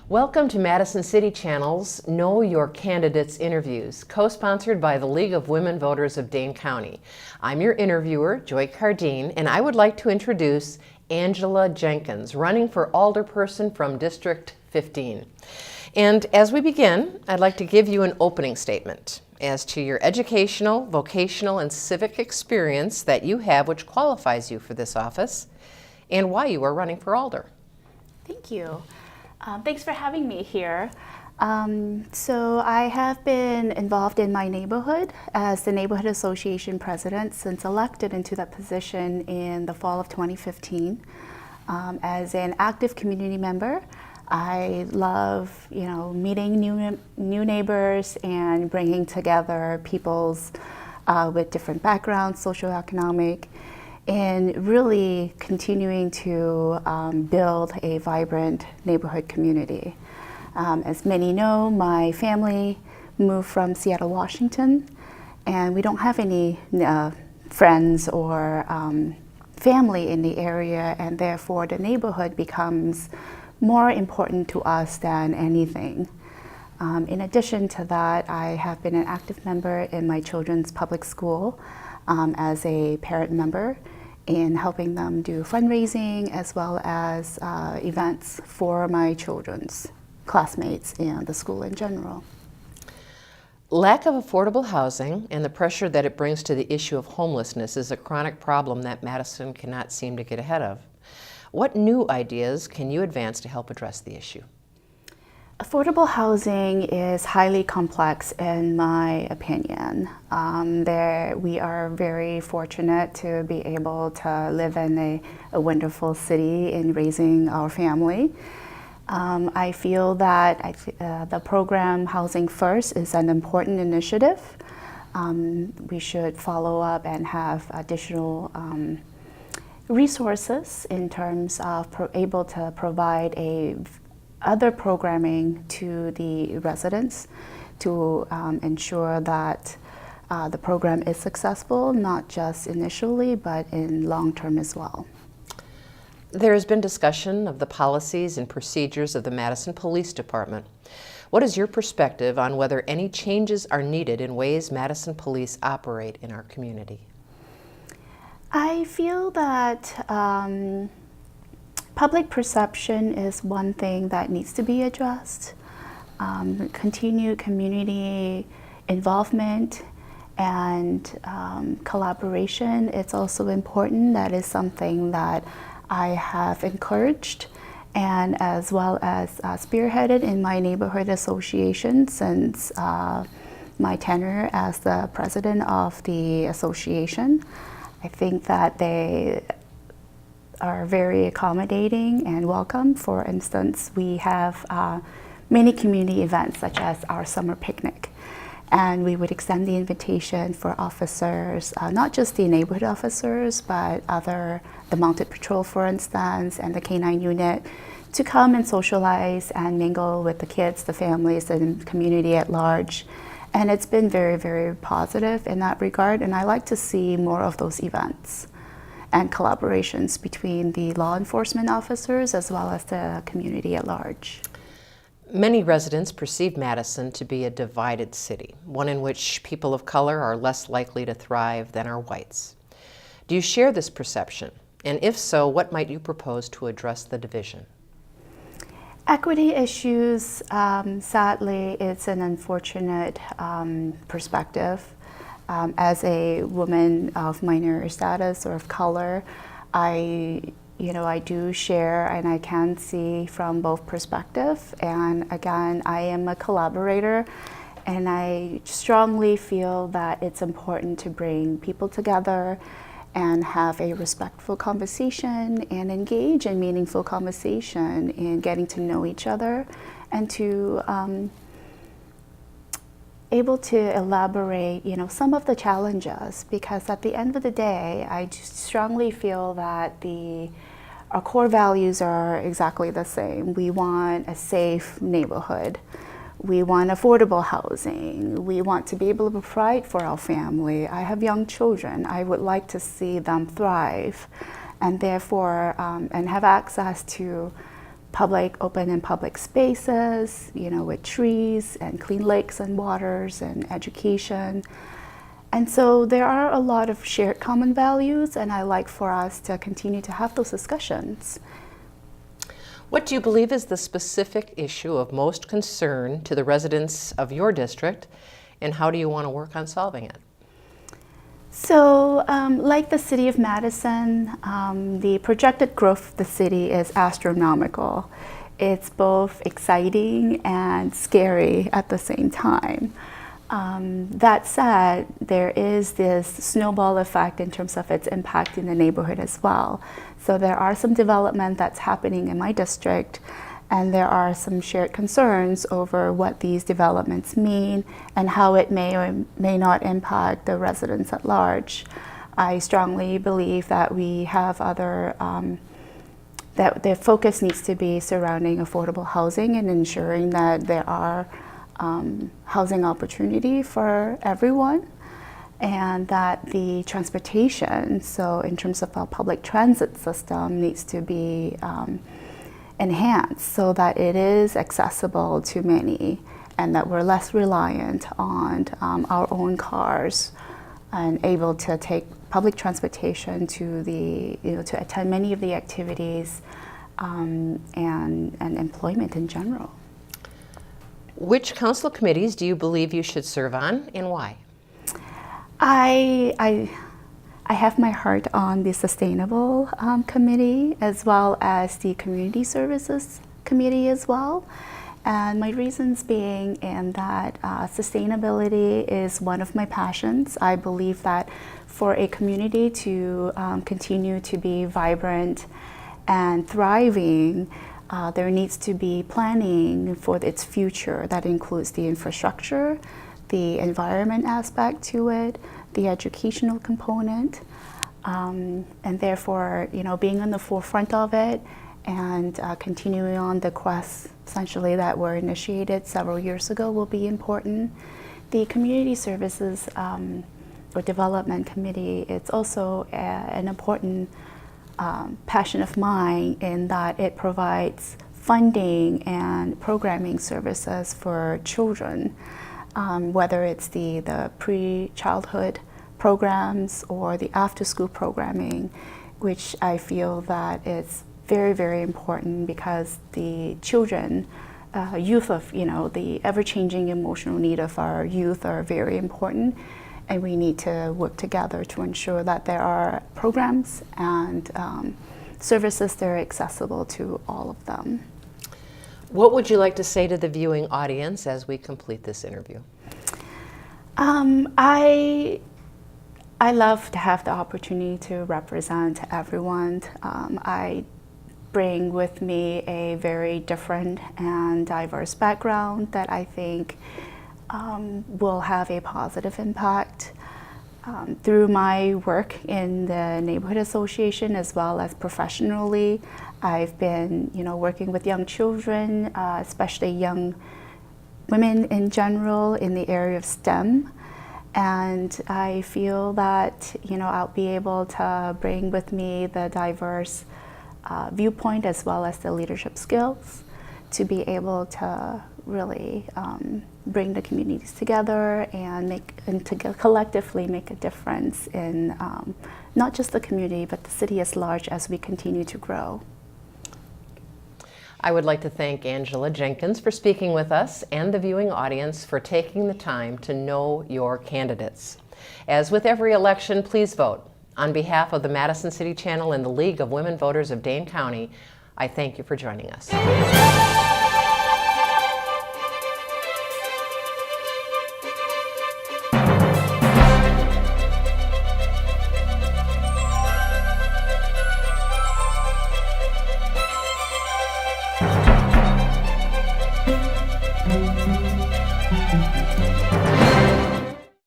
Welcome to Madison City Channel's Know Your Candidates interviews, co-sponsored by the League of Women Voters of Dane County. I'm your interviewer, Joy Cardine, and I would like to introduce Angela Jenkins, running for alderperson from District 15. And as we begin, I'd like to give you an opening statement as to your educational, vocational, and civic experience that you have which qualifies you for this office, and why you are running for alder. Thank you. Thanks for having me here. So I have been involved in my neighborhood as the neighborhood association president since elected into that position in the fall of 2015. As an active community member, I love, meeting new neighbors and bringing together peoples with different backgrounds, socioeconomic, and really continuing to build a vibrant neighborhood community. As many know, my family moved from Seattle, Washington, and we don't have any friends or family in the area, and therefore the neighborhood becomes more important to us than anything. In addition to that, I have been an active member in my children's public school as a parent member in helping them do fundraising as well as events for my children's classmates and the school in general. Lack of affordable housing and the pressure that it brings to the issue of homelessness is a chronic problem that Madison cannot seem to get ahead of. What new ideas can you advance to help address the issue? Affordable housing is highly complex in my opinion. We are very fortunate to be able to live in a wonderful city in raising our family. I feel that the program Housing First is an important initiative. We should follow up and have additional resources in terms of able to provide other programming to the residents to ensure that the program is successful, not just initially, but in long term as well. There has been discussion of the policies and procedures of the Madison Police Department. What is your perspective on whether any changes are needed in ways Madison police operate in our community? I feel that public perception is one thing that needs to be addressed. Continued community involvement and collaboration is also important. That is something that I have encouraged and as well as spearheaded in my neighborhood association since my tenure as the president of the association. I think that they are very accommodating and welcome. For instance, we have many community events such as our summer picnic, and we would extend the invitation for officers, not just the neighborhood officers, but the mounted patrol, for instance, and the K-9 unit, to come and socialize and mingle with the kids, the families, and community at large. And it's been very, very positive in that regard, and I like to see more of those events and collaborations between the law enforcement officers as well as the community at large. Many residents perceive Madison to be a divided city, one in which people of color are less likely to thrive than are whites. Do you share this perception? And if so, what might you propose to address the division? Equity issues, sadly, it's an unfortunate perspective. As a woman of minor status or of color, I do share and I can see from both perspectives. And again, I am a collaborator, and I strongly feel that it's important to bring people together and have a respectful conversation and engage in meaningful conversation in getting to know each other and to able to elaborate, some of the challenges, because at the end of the day, I just strongly feel that our core values are exactly the same. We want a safe neighborhood. We want affordable housing. We want to be able to provide for our family. I have young children. I would like to see them thrive and therefore and have access to open and public spaces, with trees and clean lakes and waters and education. And so there are a lot of shared common values, and I like for us to continue to have those discussions. What do you believe is the specific issue of most concern to the residents of your district, and how do you want to work on solving it? So, like the city of Madison, the projected growth of the city is astronomical. It's both exciting and scary at the same time. That said, there is this snowball effect in terms of its impact in the neighborhood as well. So there are some development that's happening in my district, and there are some shared concerns over what these developments mean and how it may or may not impact the residents at large. I strongly believe that we have other that the focus needs to be surrounding affordable housing and ensuring that there are housing opportunity for everyone, and that the transportation, so in terms of our public transit system, needs to be enhanced so that it is accessible to many and that we're less reliant on our own cars and able to take public transportation to to attend many of the activities and employment in general. Which council committees do you believe you should serve on, and why? I have my heart on the Sustainable Committee, as well as the Community Services Committee as well. And my reasons being in that sustainability is one of my passions. I believe that for a community to continue to be vibrant and thriving, there needs to be planning for its future that includes the infrastructure, the environment aspect to it, the educational component, and therefore, being on the forefront of it and continuing on the quest essentially that were initiated several years ago will be important. The Community Services or Development Committee, it's also an important passion of mine in that it provides funding and programming services for children, whether it's the pre-childhood programs or the after-school programming, which I feel that is very, very important because the children, youth of, the ever-changing emotional need of our youth are very important. And we need to work together to ensure that there are programs and services that are accessible to all of them. What would you like to say to the viewing audience as we complete this interview? I love to have the opportunity to represent everyone. I bring with me a very different and diverse background that I think will have a positive impact. Through my work in the neighborhood association as well as professionally, I've been working with young children, especially young women in general in the area of STEM. And I feel that I'll be able to bring with me the diverse viewpoint as well as the leadership skills to be able to really bring the communities together and collectively make a difference in not just the community but the city as large as we continue to grow. I would like to thank Angela Jenkins for speaking with us and the viewing audience for taking the time to know your candidates. As with every election, please vote. On behalf of the Madison City Channel and the League of Women Voters of Dane County, I thank you for joining us.